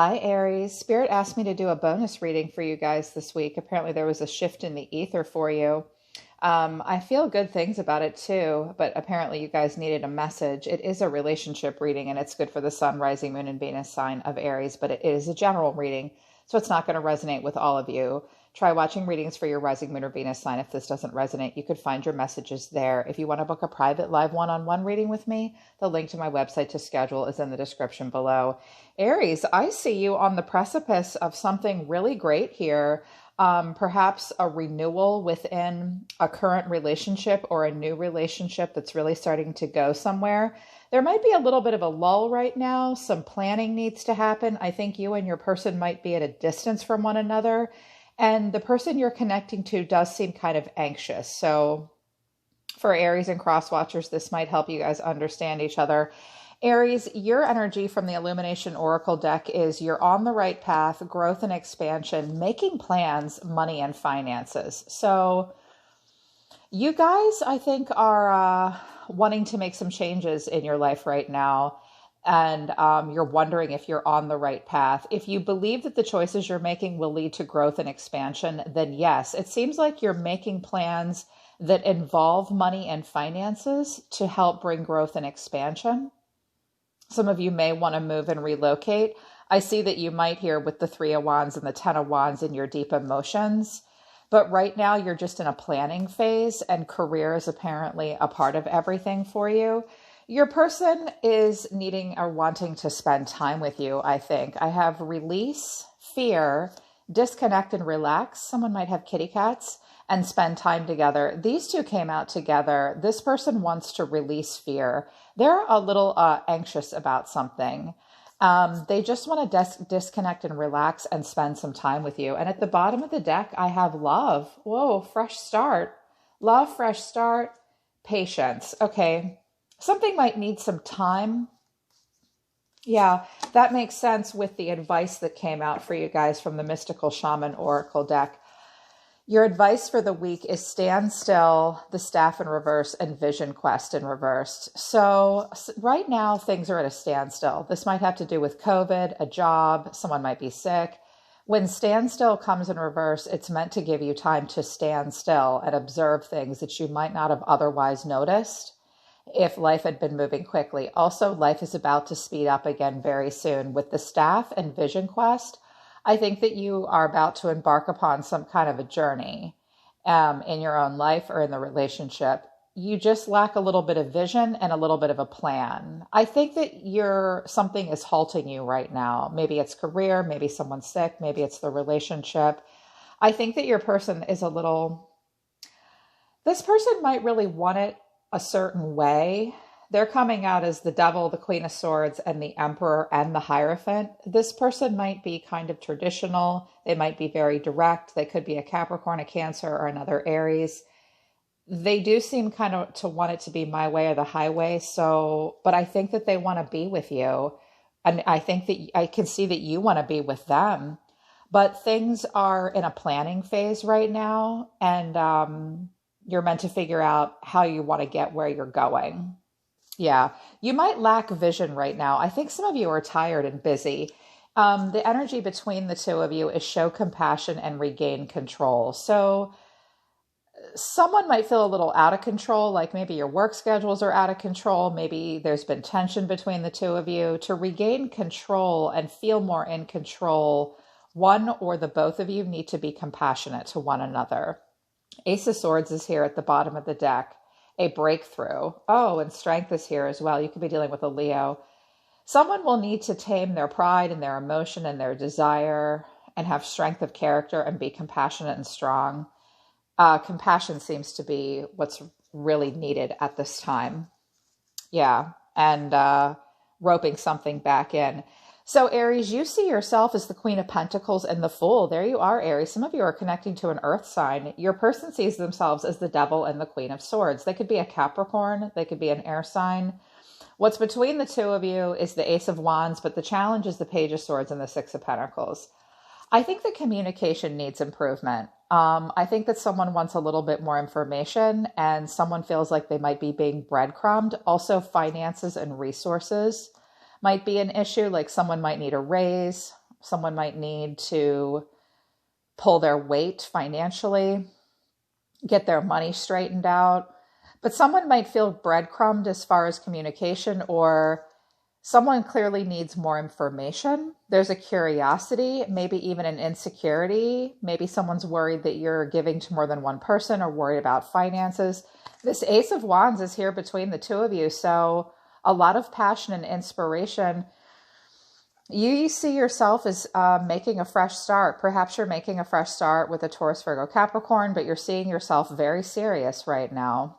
Hi, Aries. Spirit asked me to do a bonus reading for you guys this week. Apparently, there was a shift in the ether for you. I feel good things about it too, but apparently, you guys needed a message. It is a relationship reading and it's good for the Sun, Rising, Moon, and Venus sign of Aries, but it is a general reading, so it's not going to resonate with all of you. Try watching readings for your rising moon or Venus sign. If this doesn't resonate, you could find your messages there. If you want to book a private live one-on-one reading with me, the link to my website to schedule is in the description below. Aries, I see you on the precipice of something really great here. Perhaps a renewal within a current relationship or a new relationship that's really starting to go somewhere. There might be a little bit of a lull right now. Some planning needs to happen. I think you and your person might be at a distance from one another. And the person you're connecting to does seem kind of anxious. So for Aries and cross watchers, this might help you guys understand each other. Aries, your energy from the Illumination Oracle deck is you're on the right path, growth and expansion, making plans, money and finances. So you guys, I think, are wanting to make some changes in your life right now. And you're wondering if you're on the right path. If you believe that the choices you're making will lead to growth and expansion, then yes, it seems like you're making plans that involve money and finances to help bring growth and expansion. Some of you may want to move and relocate. I see that you might here with the Three of Wands and the Ten of Wands in your deep emotions. But right now you're just in a planning phase and career is apparently a part of everything for you. Your person is needing or wanting to spend time with you, I think. I have release, fear, disconnect and relax. Someone might have kitty cats and spend time together. These two came out together. This person wants to release fear. They're a little anxious about something. They just want to disconnect and relax and spend some time with you. And at the bottom of the deck, I have love. Whoa, fresh start. Love, fresh start, patience. Okay. Something might need some time. Yeah, that makes sense with the advice that came out for you guys from the Mystical Shaman Oracle deck. Your advice for the week is Stand Still, the Staff in reverse, and Vision Quest in reversed. So right now, things are at a standstill. This might have to do with COVID, a job, someone might be sick. When standstill comes in reverse, it's meant to give you time to stand still and observe things that you might not have otherwise noticed if life had been moving quickly. Also, life is about to speed up again very soon. With the Staff and Vision Quest, I think that you are about to embark upon some kind of a journey in your own life or in the relationship. You just lack a little bit of vision and a little bit of a plan. I think that something is halting you right now. Maybe it's career, maybe someone's sick, maybe it's the relationship. I think that your person is this person might really want it a certain way. They're coming out as the Devil, the Queen of Swords, and the Emperor and the Hierophant. This person might be kind of traditional. They might be very direct. They could be a Capricorn, a Cancer, or another Aries. They do seem kind of to want it to be my way or the highway. But I think that they want to be with you. And I think that I can see that you want to be with them. But things are in a planning phase right now. And you're meant to figure out how you want to get where you're going. Yeah, you might lack vision right now. I think some of you are tired and busy. The energy between the two of you is show compassion and regain control. So someone might feel a little out of control, like maybe your work schedules are out of control. Maybe there's been tension between the two of you. To regain control and feel more in control, one or the both of you need to be compassionate to one another. Ace of Swords is here at the bottom of the deck. A breakthrough. Oh, and Strength is here as well. You could be dealing with a Leo. Someone will need to tame their pride and their emotion and their desire and have strength of character and be compassionate and strong. Compassion seems to be what's really needed at this time. Yeah, and roping something back in. So Aries, you see yourself as the Queen of Pentacles and the Fool. There you are, Aries. Some of you are connecting to an earth sign. Your person sees themselves as the Devil and the Queen of Swords. They could be a Capricorn. They could be an air sign. What's between the two of you is the Ace of Wands, but the challenge is the Page of Swords and the Six of Pentacles. I think the communication needs improvement. I think that someone wants a little bit more information and someone feels like they might be being breadcrumbed. Also, finances and resources might be an issue, like someone might need a raise Someone might need to pull their weight financially, get their money straightened out. But someone might feel breadcrumbed as far as communication, or someone clearly needs more information. There's a curiosity, maybe even an insecurity. Maybe someone's worried that you're giving to more than one person or worried about finances. This Ace of Wands is here between the two of you. So a lot of passion and inspiration. You see yourself as making a fresh start. Perhaps you're making a fresh start with a Taurus, Virgo, Capricorn, but you're seeing yourself very serious right now,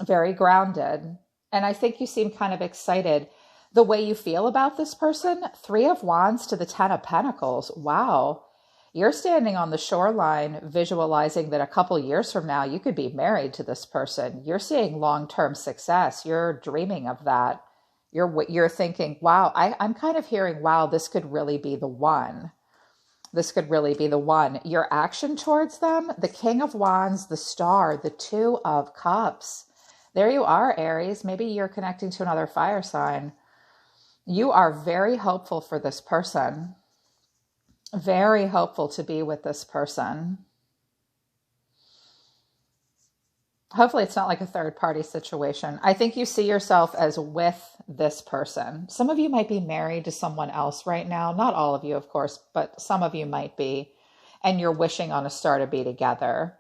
very grounded. And I think you seem kind of excited. The way you feel about this person, 3 of Wands to the 10 of Pentacles. Wow. You're standing on the shoreline visualizing that a couple years from now, you could be married to this person. You're seeing long-term success. You're dreaming of that. You're thinking, wow, I'm kind of hearing, wow, this could really be the one. This could really be the one. Your action towards them, the King of Wands, the Star, the 2 of Cups. There you are, Aries. Maybe you're connecting to another fire sign. You are very hopeful for this person. Very hopeful to be with this person. Hopefully it's not like a third party situation. I think you see yourself as with this person. Some of you might be married to someone else right now. Not all of you, of course, but some of you might be. And you're wishing on a star to be together.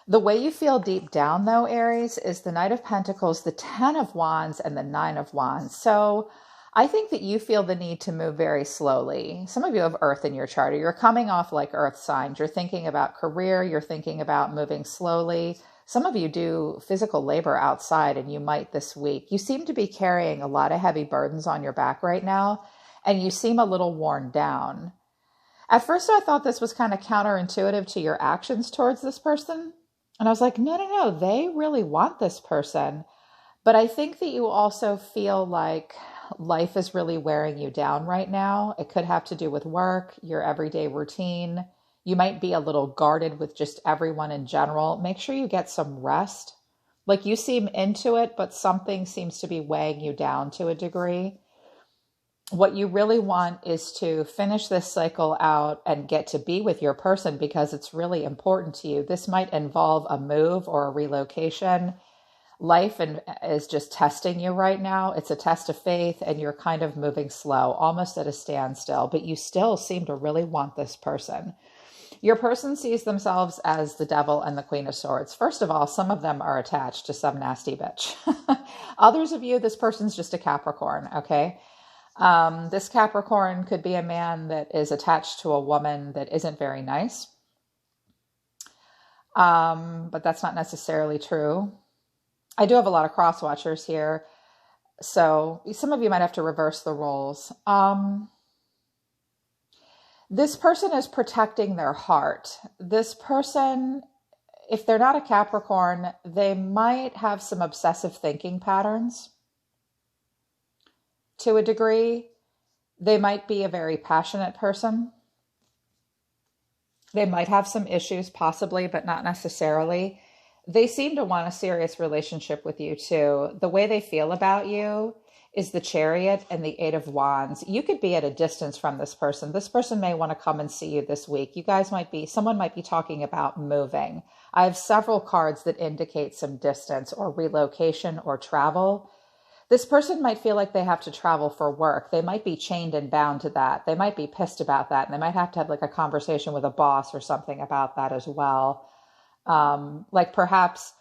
The way you feel deep down, though, Aries, is the Knight of Pentacles, the 10 of Wands, and the 9 of Wands. So I think that you feel the need to move very slowly. Some of you have Earth in your chart, or you're coming off like Earth signs. You're thinking about career. You're thinking about moving slowly. Some of you do physical labor outside, and you might this week. You seem to be carrying a lot of heavy burdens on your back right now, and you seem a little worn down. At first, I thought this was kind of counterintuitive to your actions towards this person. And I was like, no, they really want this person. But I think that you also feel like life is really wearing you down right now. It could have to do with work, your everyday routine. You might be a little guarded with just everyone in general. Make sure you get some rest. Like you seem into it, but something seems to be weighing you down to a degree. What you really want is to finish this cycle out and get to be with your person because it's really important to you. This might involve a move or a relocation. Life is just testing you right now. It's a test of faith, and you're kind of moving slow, almost at a standstill, but you still seem to really want this person. Your person sees themselves as the Devil and the Queen of Swords. First of all, some of them are attached to some nasty bitch. Others of you, this person's just a Capricorn, okay? This Capricorn could be a man that is attached to a woman that isn't very nice. But that's not necessarily true. I do have a lot of cross watchers here. So some of you might have to reverse the roles. This person is protecting their heart. This person, if they're not a Capricorn, they might have some obsessive thinking patterns. To a degree, they might be a very passionate person. They might have some issues, possibly, but not necessarily. They seem to want a serious relationship with you, too. The way they feel about you is the Chariot and the 8 of Wands. You could be at a distance from this person. This person may want to come and see you this week. You guys someone might be talking about moving. I have several cards that indicate some distance or relocation or travel. This person might feel like they have to travel for work. They might be chained and bound to that. They might be pissed about that. And they might have to have like a conversation with a boss or something about that as well. Like perhaps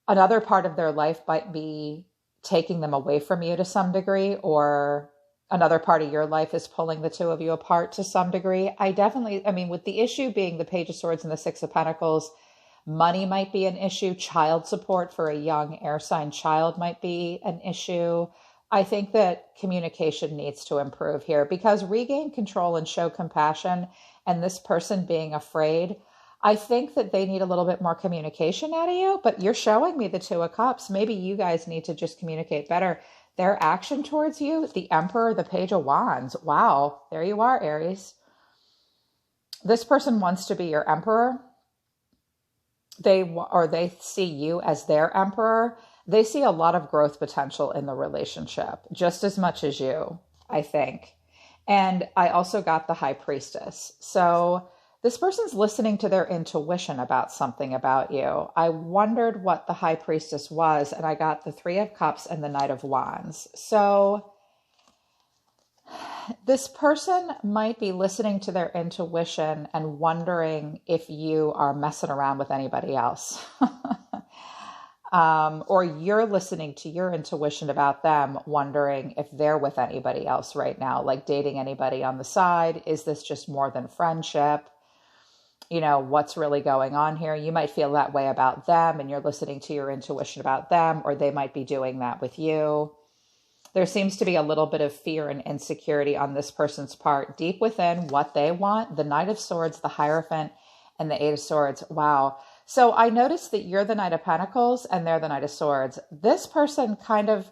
another part of their life might be taking them away from you to some degree, or another part of your life is pulling the two of you apart to some degree. With the issue being the Page of Swords and the 6 of Pentacles, money might be an issue. Child support for a young air sign child might be an issue. I think that communication needs to improve here because regain control and show compassion, and this person being afraid, I think that they need a little bit more communication out of you, but you're showing me the 2 of Cups. Maybe you guys need to just communicate better. Their action towards you, the Emperor, the Page of Wands. Wow, there you are, Aries. This person wants to be your Emperor. They see you as their Emperor. They see a lot of growth potential in the relationship, just as much as you, I think. And I also got the High Priestess. So this person's listening to their intuition about something about you. I wondered what the High Priestess was, and I got the Three of Cups and the Knight of Wands. So this person might be listening to their intuition and wondering if you are messing around with anybody else. Or you're listening to your intuition about them, wondering if they're with anybody else right now, like dating anybody on the side. Is this just more than friendship? You know, what's really going on here? You might feel that way about them and you're listening to your intuition about them, or they might be doing that with you. There seems to be a little bit of fear and insecurity on this person's part, deep within what they want. The Knight of Swords, the Hierophant, and the Eight of Swords. Wow. So I noticed that you're the Knight of Pentacles and they're the Knight of Swords. This person kind of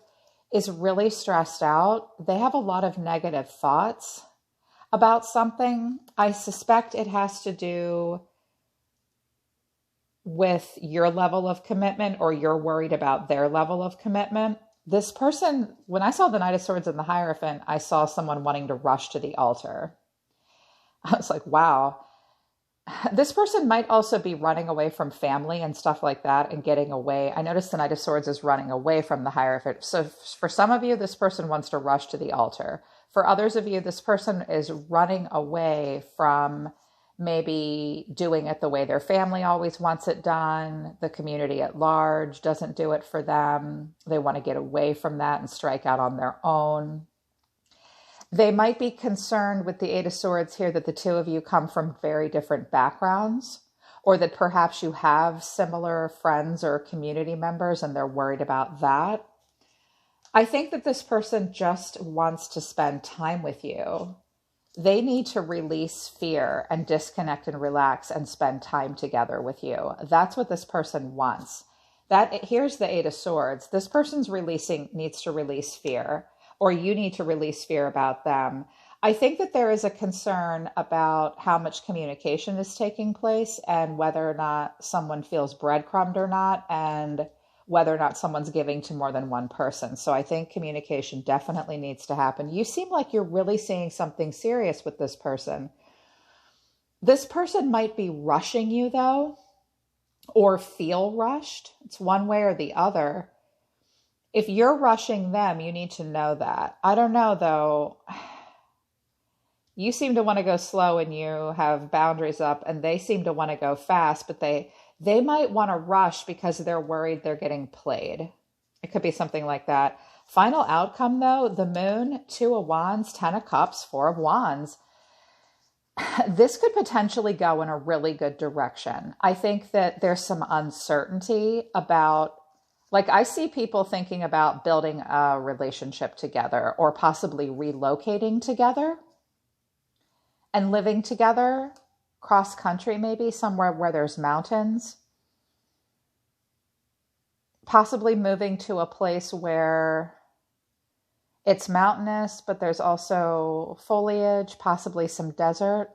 is really stressed out. They have a lot of negative thoughts about something. I suspect it has to do with your level of commitment, or you're worried about their level of commitment. This person, when I saw the Knight of Swords and the Hierophant, I saw someone wanting to rush to the altar. I was like, wow. This person might also be running away from family and stuff like that and getting away. I noticed the Knight of Swords is running away from the Hierophant. So for some of you, this person wants to rush to the altar. For others of you, this person is running away from maybe doing it the way their family always wants it done. The community at large doesn't do it for them. They want to get away from that and strike out on their own. They might be concerned with the Eight of Swords here that the two of you come from very different backgrounds, or that perhaps you have similar friends or community members and they're worried about that. I think that this person just wants to spend time with you. They need to release fear and disconnect and relax and spend time together with you. That's what this person wants. Here's the Eight of Swords. This person's needs to release fear, or you need to release fear about them. I think that there is a concern about how much communication is taking place and whether or not someone feels breadcrumbed or not, and whether or not someone's giving to more than one person. So I think communication definitely needs to happen. You seem like you're really seeing something serious with this person. This person might be rushing you though, or feel rushed. It's one way or the other. If you're rushing them, you need to know that. I don't know though. You seem to want to go slow and you have boundaries up, and they seem to want to go fast, but they might want to rush because they're worried they're getting played. It could be something like that. Final outcome though, the Moon, Two of Wands, Ten of Cups, Four of Wands. This could potentially go in a really good direction. I think that there's some uncertainty about, like, I see people thinking about building a relationship together or possibly relocating together and living together cross country, maybe somewhere where there's mountains. Possibly moving to a place where it's mountainous, but there's also foliage, possibly some desert.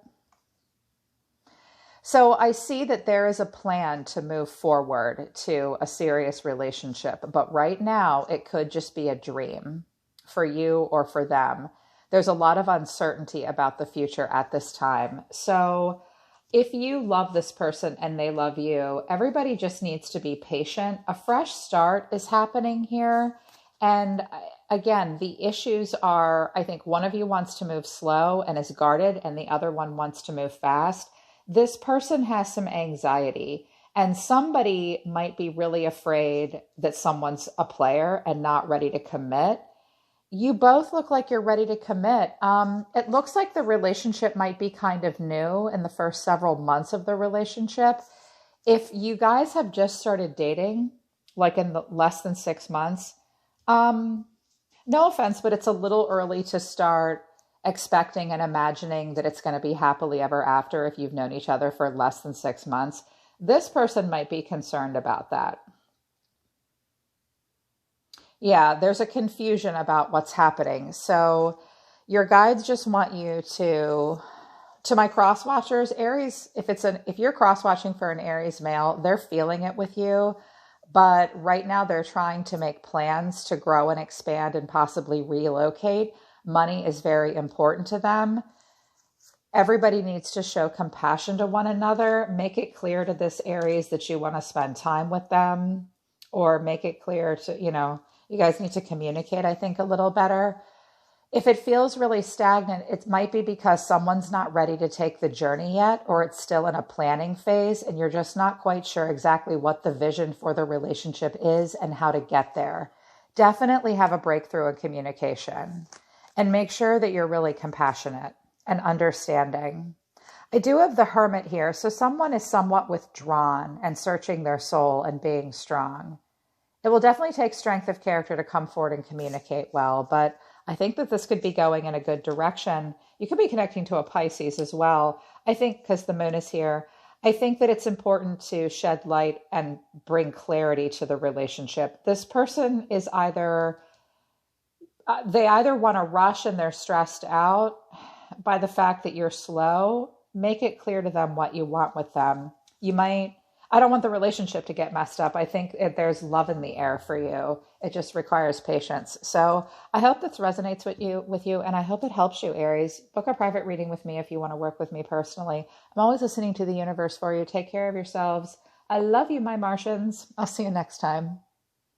So I see that there is a plan to move forward to a serious relationship, but right now it could just be a dream for you or for them. There's a lot of uncertainty about the future at this time. So if you love this person and they love you, everybody just needs to be patient. A fresh start is happening here. And again, the issues are, I think one of you wants to move slow and is guarded, and the other one wants to move fast. This person has some anxiety, and somebody might be really afraid that someone's a player and not ready to commit. You both look like you're ready to commit. It looks like the relationship might be kind of new in the first several months of the relationship. If you guys have just started dating, like in less than 6 months, no offense, but it's a little early to start expecting and imagining that it's going to be happily ever after if you've known each other for less than 6 months. This person might be concerned about that. Yeah, there's a confusion about what's happening. So your guides just want you to my cross watchers, Aries, if you're cross watching for an Aries male, they're feeling it with you. But right now they're trying to make plans to grow and expand and possibly relocate. Money is very important to them. Everybody needs to show compassion to one another. Make it clear to this Aries that you want to spend time with them, or make it clear to, you guys need to communicate, I think, a little better. If it feels really stagnant, it might be because someone's not ready to take the journey yet, or it's still in a planning phase and you're just not quite sure exactly what the vision for the relationship is and how to get there. Definitely have a breakthrough in communication and make sure that you're really compassionate and understanding. I do have the Hermit here. So someone is somewhat withdrawn and searching their soul and being strong. It will definitely take strength of character to come forward and communicate well, but I think that this could be going in a good direction. You could be connecting to a Pisces as well. I think because the moon is here, I think that it's important to shed light and bring clarity to the relationship. This person is they either want to rush and they're stressed out by the fact that you're slow. Make it clear to them what you want with them. I don't want the relationship to get messed up. I think there's love in the air for you. It just requires patience. So I hope this resonates with you, and I hope it helps you, Aries. Book a private reading with me if you want to work with me personally. I'm always listening to the universe for you. Take care of yourselves. I love you, my Martians. I'll see you next time.